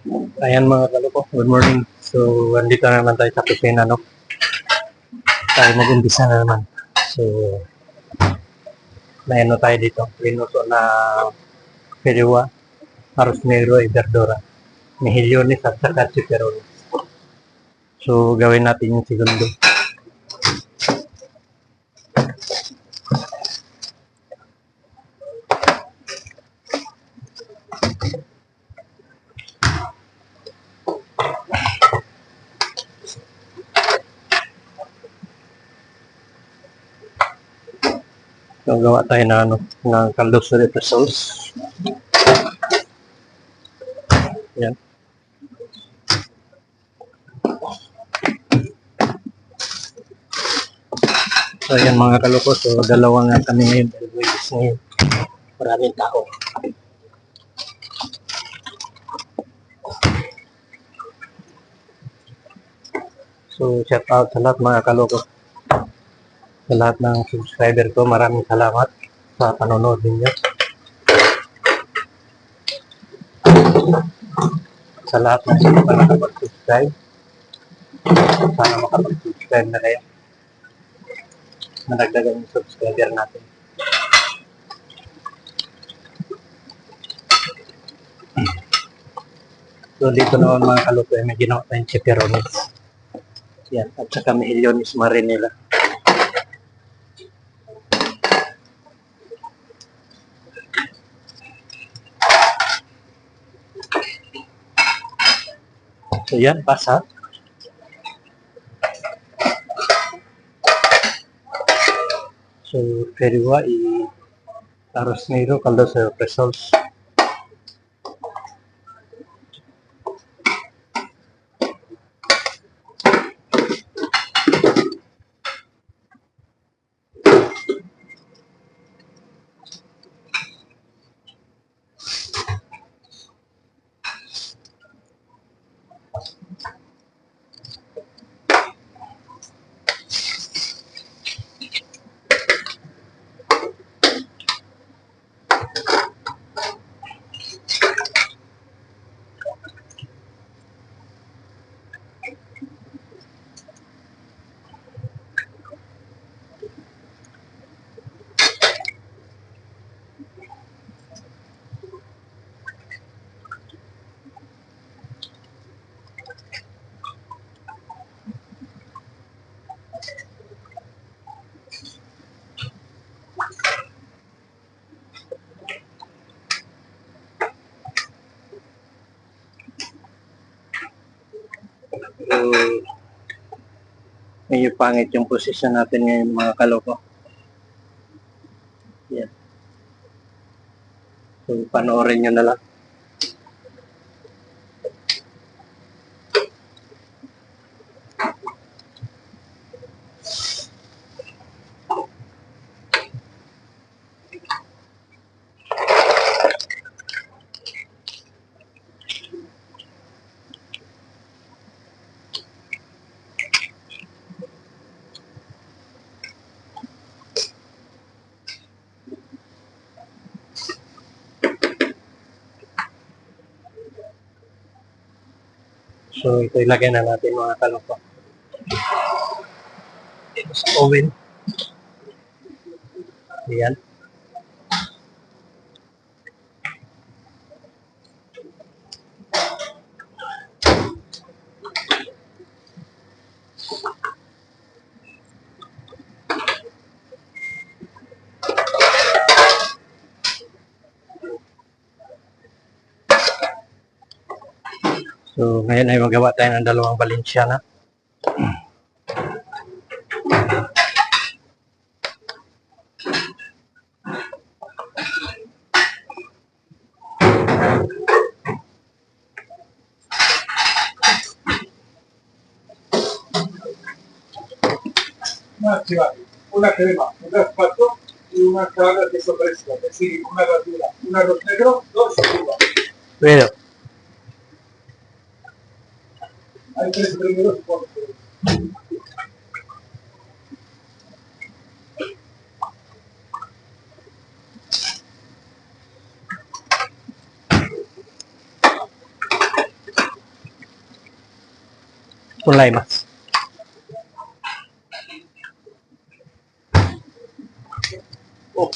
Ayan mga kaloko, good morning. So, andito na naman tayo sa kusina, no? Tayo mag-umpisa na naman. So, may ano tayo dito, linuto na periwa, arroz negro, y verdura, mejillones at saka chiperones. So, gawin natin yung segundo. So, gawa tayo na ano, ng caldo de sauce. Yan. So, ayan mga kaloko. So, dalawa nga kami ngayon. Ngayon. Maraming tao. So, shout out sa lahat mga kaloko. Sa lahat ng subscriber ko, maraming salamat sa panonood ninyo. Sa lahat ng hindi pa nakapag-subscribe, sana makapag-subscribe na kayo. Madagdagan yung subscriber natin. So dito naman mga kaloko, may ginawa tayong chiperones. Yan, at saka mejillones marinela. So yan, pasa. So, periwa y arroz negro, caldo de sauce. So, medyo pangit yung posisyon natin ngayon mga kaloko. Yan. So, panoorin nyo na lang. So, ito ilagay na natin mga kaloko. Ito sa oven. Ayan. So, ngayon ay magawa tayo ng dalawang Valenciana. Una crema, un raspato y una clara de queso fresco, es decir, una verdura, un arroz negro, dos uvas. Pero, Hay tres primeros postres. Kulay mas. Oh.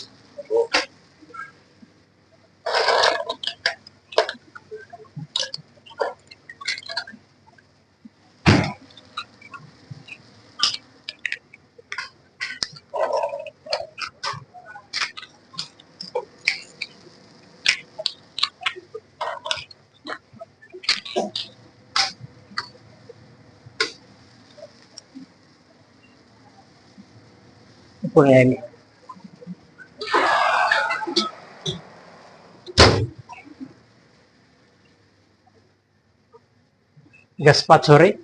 Kulay. Gazpacho rin.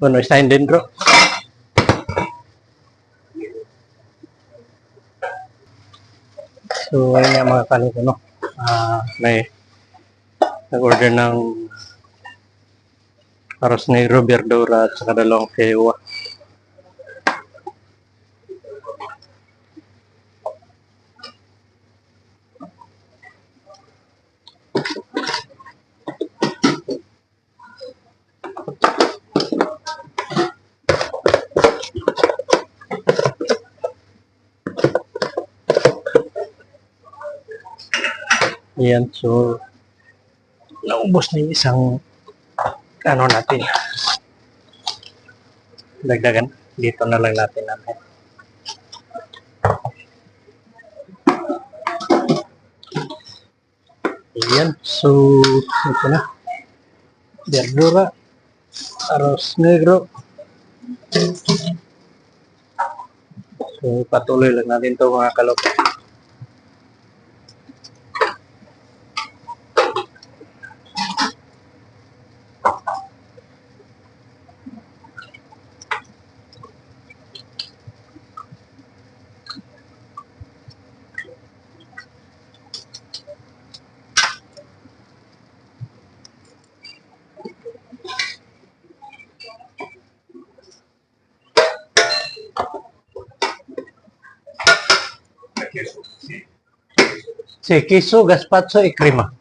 Bueno, está dentro. So, ayun nga mga kanin ko, no? May nag-order ng arroz negro, verdura, at saka dalawang kewa. Ayan, so naubos na yung isang ano natin. Dagdagan, dito na lang natin namin. Ayan, so ito na. Verdura, arroz negro. So patuloy lang natin to mga kalok. Queso, sí. Sí, queso, gazpacho y crema.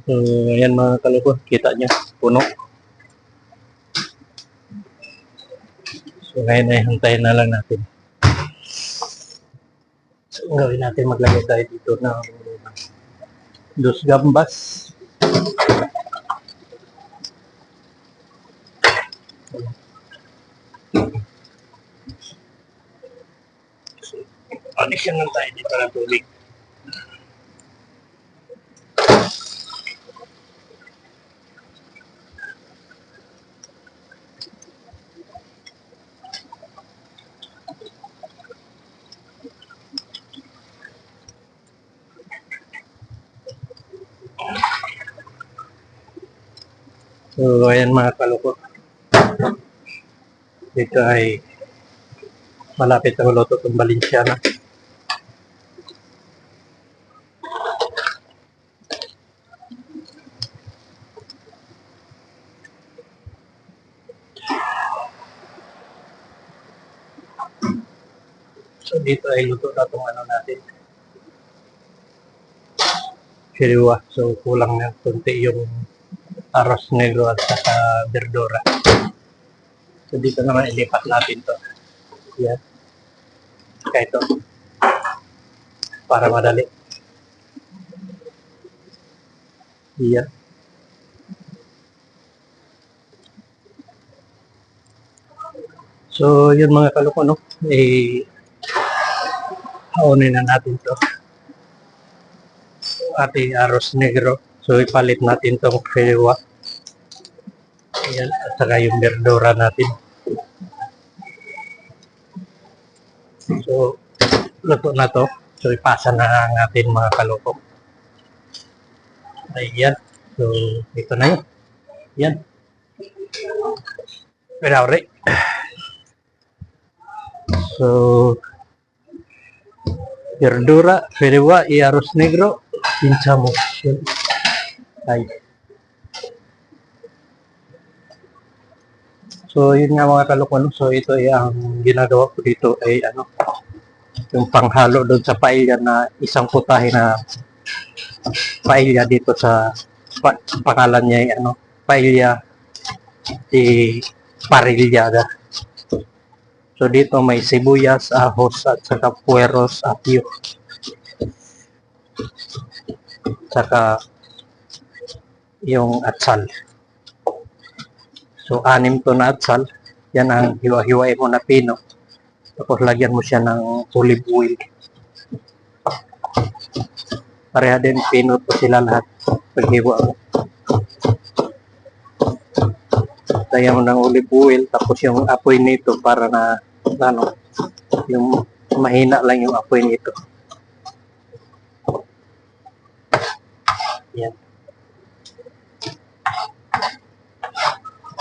So, ayan mga kaloko, kita nyo, puno. So, ngayon ay hantayin na lang natin. So, ang gawin natin, maglagay tayo dito ng dos gambas. Addition lang tayo dito ng tubig. So, ayan mga kaloko. Dito ay malapit na luto itong Balenciana. So, dito ay luto na itong ano natin. firiwa. So, kulang na konti yung arroz negro at saka verdura. So, dito naman ilipat natin to. Yan. Kaya ito. Para madali. Yan. So, yun mga kaloko, no? Haunin na natin to. Ating arroz negro. So, ipalit natin tong firiwa. Ayan. At saka yung verdura natin. So, luto na to. So, ipasa na natin mga kaloko. Ayan. So, ito na yun. Yan. Pinauri. So, verdura, firiwa, y arroz negro, pinchamos. Yun. Ay. So, yun nga mga kaloko. So, ito ay ang ginagawa ko dito ay yung panghalo doon sa paella na isang putahe na paella dito sa pangalan niya ay paella di parillada. So dito may sibuyas, ahos at saka pueros, apio. Saka yung atsal. So 6 to na atsal. Yan ang hiwa-hiwain mo na pino. Tapos lagyan mo siya ng olive oil. Pareha din pino to sila lahat. Paghiwa mo. Lagyan mo ng olive oil. Tapos yung apoy nito para na yung mahina lang yung apoy nito. Yan.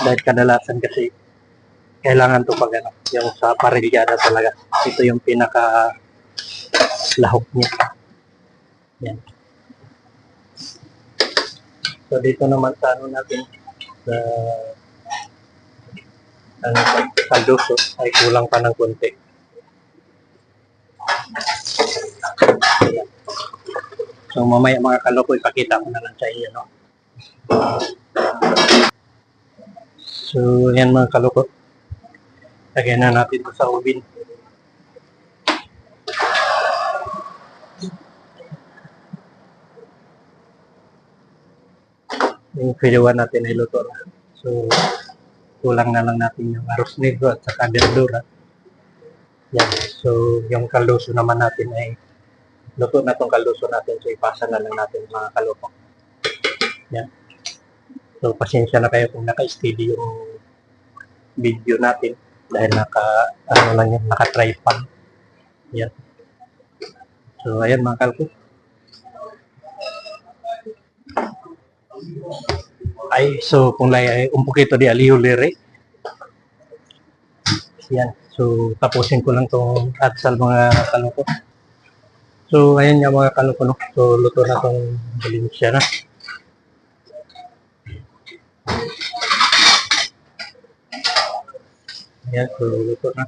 Dahil kadalasan kasi kailangan to pag yung sa parillada talaga. Ito yung pinaka lahok niya. Yan. So dito naman sa natin sa kaldoso ay kulang pa ng konti. Yan. So mamaya mga kaloko ipakita ko na lang sa inyo, no? So yan mga kaloko. Lagyan na natin ito sa ubin. Yung firiwa natin ay luto na. So, kulang na lang natin yung arroz negro at saka verdura. Yan. So, yung kaldoso naman natin ay luto na itong kaldoso natin. So, ipasa na lang natin mga kaloko. Yan. So, pasensya na kayo kung naka-steady yung video natin. Dahil naka-tripod. Yan. So, ayan mga kalko. Ay, so, kung lay un poquito de aliyo lire. Yan. So, tapusin ko lang itong atsal mga kalko. So, ayan nga mga kalko, no? So, luto na itong Valencia na. Ayan, so, luto na.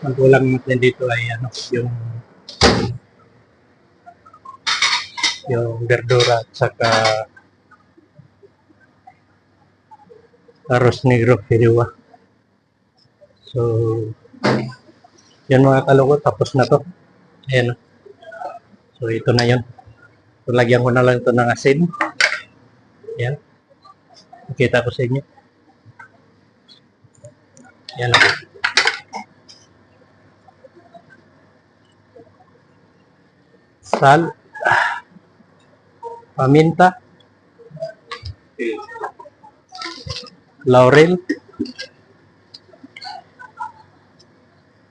Ang kulang natin dito ay yung verdura at saka arroz negro firiwa. So, yan mga kaloko, tapos na to. Ayan. So, ito na yun. So, lagyan ko na lang ito ng asin. Ayan. Nakita ko sa inyo. Ayan. Sal. Paminta. Laurel.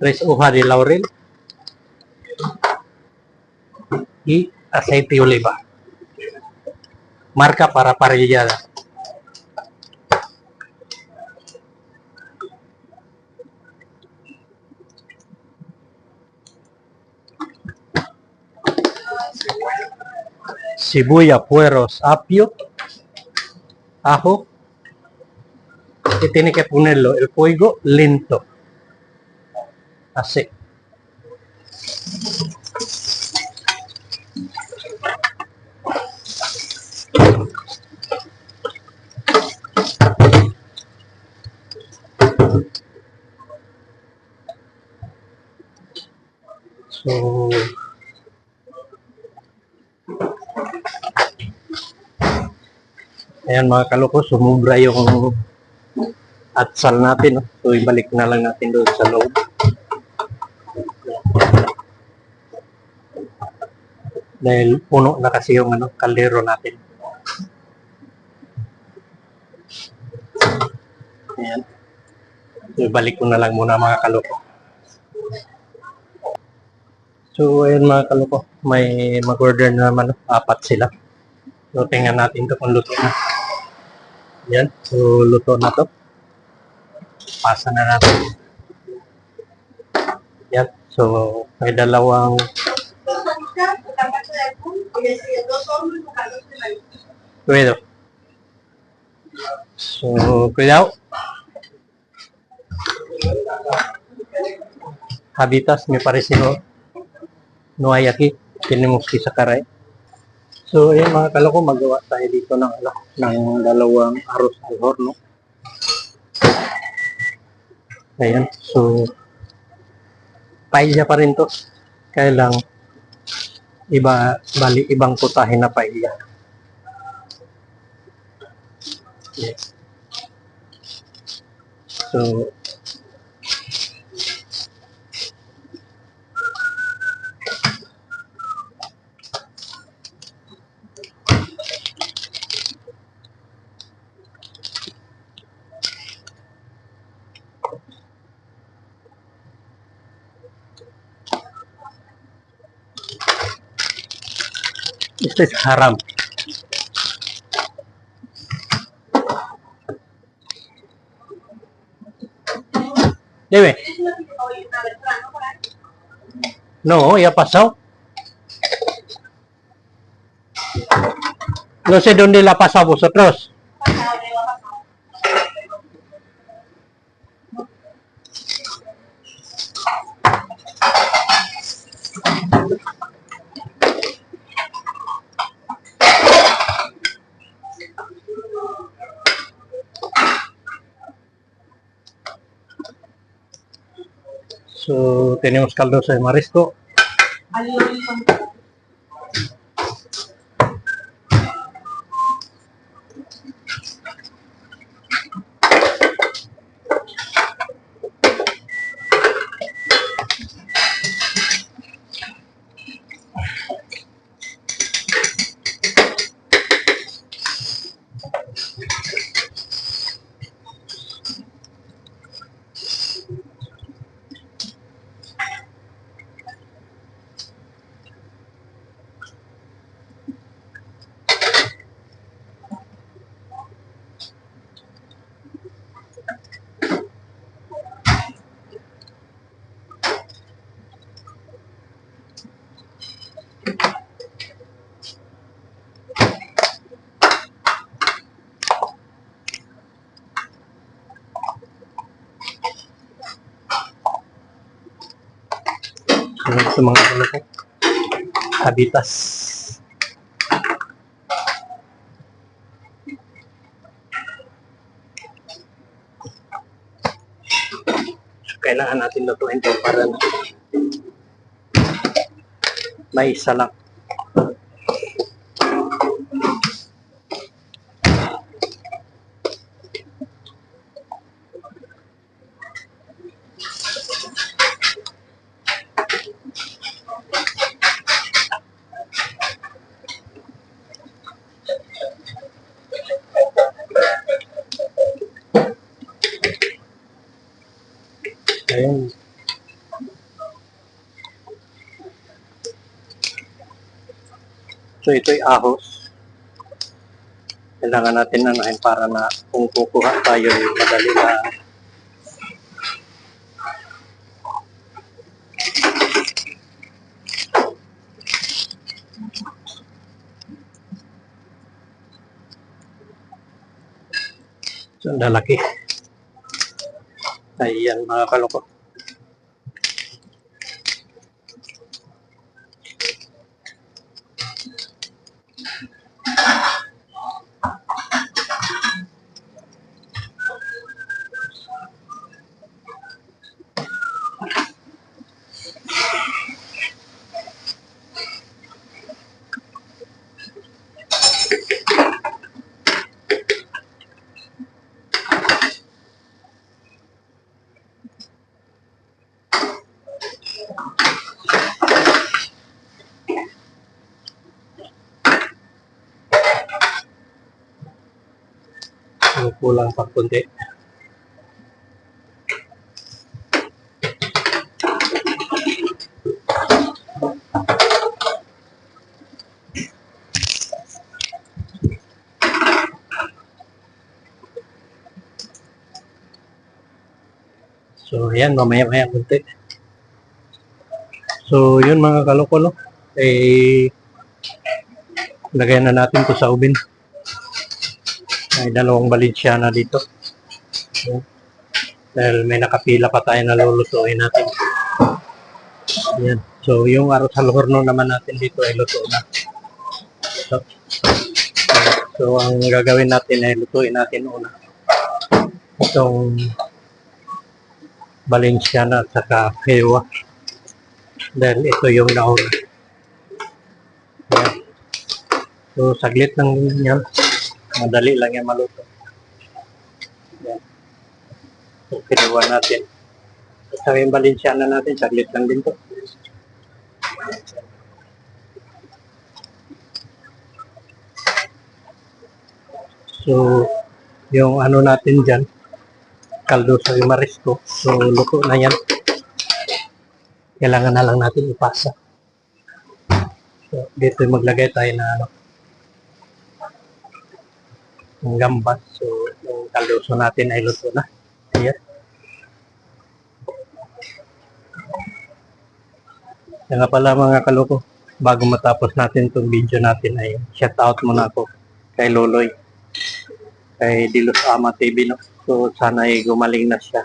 3 hojas de laurel. Y aceite de oliva. Marca para parrillada. Cebolla, pueros, apio ajo, y tiene que ponerlo el fuego lento, así. So, ayan mga kaloko, sumubra yung atsal natin. No? So, ibalik na lang natin doon sa loob. Dahil puno na kasi yung kaldero natin. Ayan. So, ibalik ko na lang muna mga kaloko. So, ayan mga kaloko, may mag-order na naman, 4 sila. So, tingnan natin to kung luto na. Ayan, so luto na to. Pasa na natin. Ayan, so may dalawang pwede. So, cuidado. Habitas, me parece no hay aquí. Tenemos que sacar ahí. So, ayan mga kaloko, magawa tayo dito ng dalawang arroz al horno. Ayan, so paella pa rin to. Kaya lang ibang putahe na paella. Yes. So, esto es haram. Dime. No, ya pasó. No sé dónde la pasó a vosotros. So, tenemos caldoso de marisco. Sa mga habitas. So, kailangan natin lutuin ito para may isa lang. Ayun. So, ito'y ahos. Kailangan natin nanahin para na kung kukuha tayo, madali na. So, lalaki. Ayan mga kaloko. Kulang pa kunti. So, ayan, mamaya-maya kunti. So, yun mga kaloko, no? Lagay na natin to sa oven. May dalawang Balenciana dito. Ayan. Dahil may nakapila pa tayo na lulutuin natin. Ayan. So, yung arroz al horno naman natin dito ay luto na. So, ang gagawin natin ay lutuin natin una itong Balenciana at saka Hewa. Dahil ito yung nauna. Ayan. So, saglit lang yan. Madali lang yan maluto. Ayan. So, kinuha natin. So, yung Balenciana natin, saglit lang din to. So, yung ano natin dyan, kaldo sa marisco. So, luto na yan. Kailangan na lang natin ipasa. So, dito maglagay tayo na ano, ng gambas. So, yung kaldoso natin ay luto na. Ayan. Kaya nga pala mga kaloko, bago matapos natin itong video natin ay shout out muna ako kay Loloy, kay Dilos Ama TV, no? So, sana ay gumaling na siya.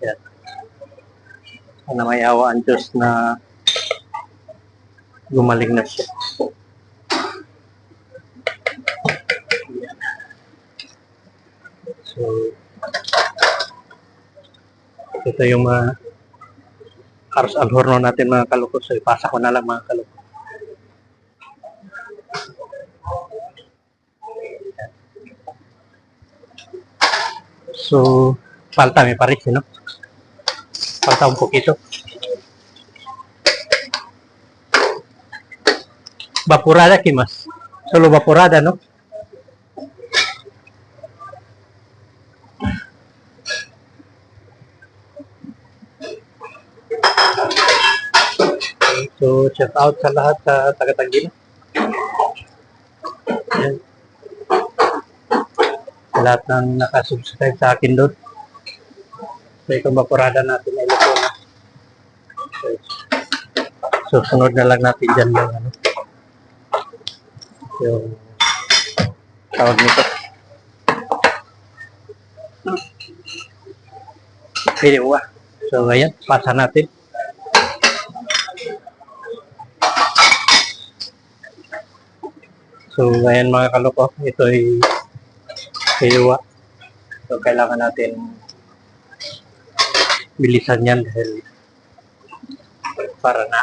Ayan. Sana may awa ang Diyos na gumaling na siya. So, ito yung mga arroz al horno natin mga kaloko. So, ipasa ko na lang mga kaloko. So, falta me parece, ¿no? Falta un poquito. Vaporada, ¿qué más? Solo vaporada, ¿no? So, shout out sa lahat sa taga-Tagina. Ayan. Sa lahat ng nakasubscribe sa akin doon. So, itong vaporada natin ay luto na. So, sunod na lang natin dyan yung ano, yung tawag nito. Hewa. So, ayan, pasa natin. So, ayan mga kaloko, ito ay hewa. So, kailangan natin bilisan yan dahil para na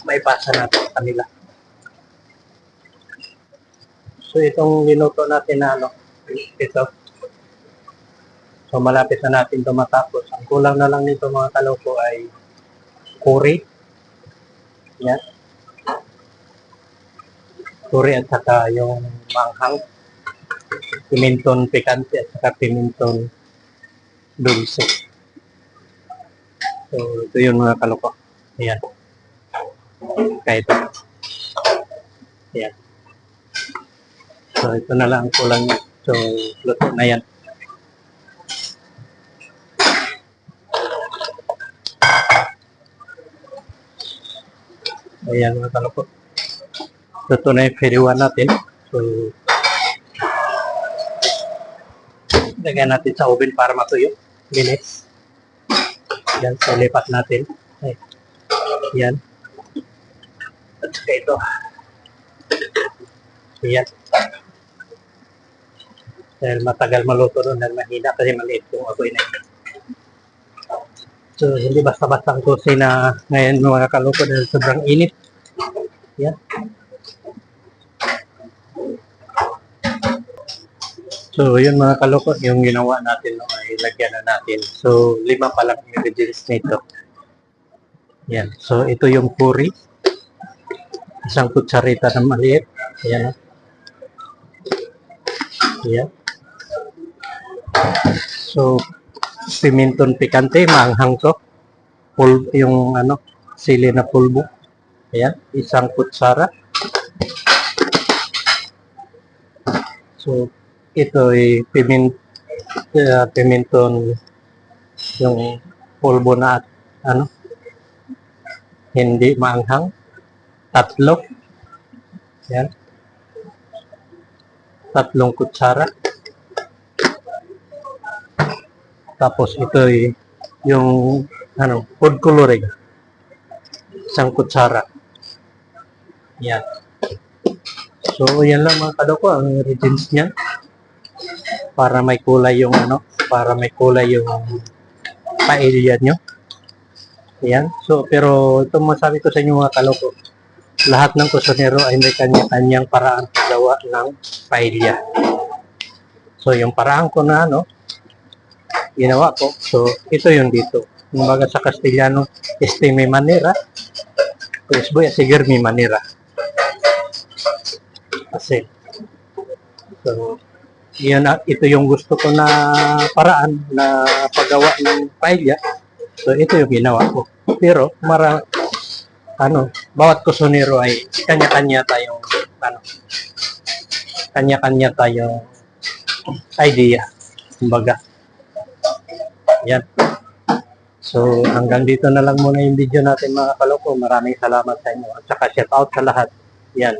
maipasa natin kanila. So, itong linuto natin na ano, ito. So, malapit na natin ito matapos. Ang kulang na lang nito mga kaloko ay curry. Yan. Curry at saka yung manghang. Pimenton picante at saka pimenton dulce. So, ito yung mga kaloko. Ayan. Kaya ito. Ayan. So, ito na lang ang kulang niya. So, luto na yan. Ayan mga kaloko. Luto na yung feriwa natin. So, Lagyan natin sa oven para matuyo. Bilis. Yan, so lipat natin. Ay. Yan. At saka ito. Yan. Dahil matagal maluto doon dahil mahina kasi maliit yung apoy na ito. So, hindi basta-basta ang kusina ngayon mga kaloko dahil sobrang init. Yan. So, yun mga kaloko, yung ginawa natin no, ay lagyan na natin. So, 5 pa lang ingredients nito. Yan. So, ito yung puri. Isang kutsarita na maliit. Ayan. Ayan. So, pimenton pikante, maanghang to. Yung sili na pulbo. Ayan. Isang kutsara. So, ito ay pimenton yung pulbo na hindi maanghang. 3. Yan. 3 kutsara. Tapos ito ay yung food coloring. 1 kutsara. Yan. So, yan lang mga kadoko ang ingredients niya. Para may kulay yung paella nyo. Yan. So, pero ito masabi ko sa inyo mga kaloko, lahat ng kusinero ay may kanya-kanyang paraan gawa ng paella. So, yung paraan ko na ginawa ko. So, ito yung dito. Kumbaga sa Castellano, mi manera. Pues voy a seguir mi manera. Kasi, so, ito yung gusto ko na paraan na paggawa ng paella. So, ito yung ginawa ko. Pero, bawat kusinero ay kanya-kanya tayong idea. Kumbaga. Yan. So, hanggang dito na lang muna yung video natin mga kaloko. Maraming salamat sa inyo. At saka shout out sa lahat. Yan.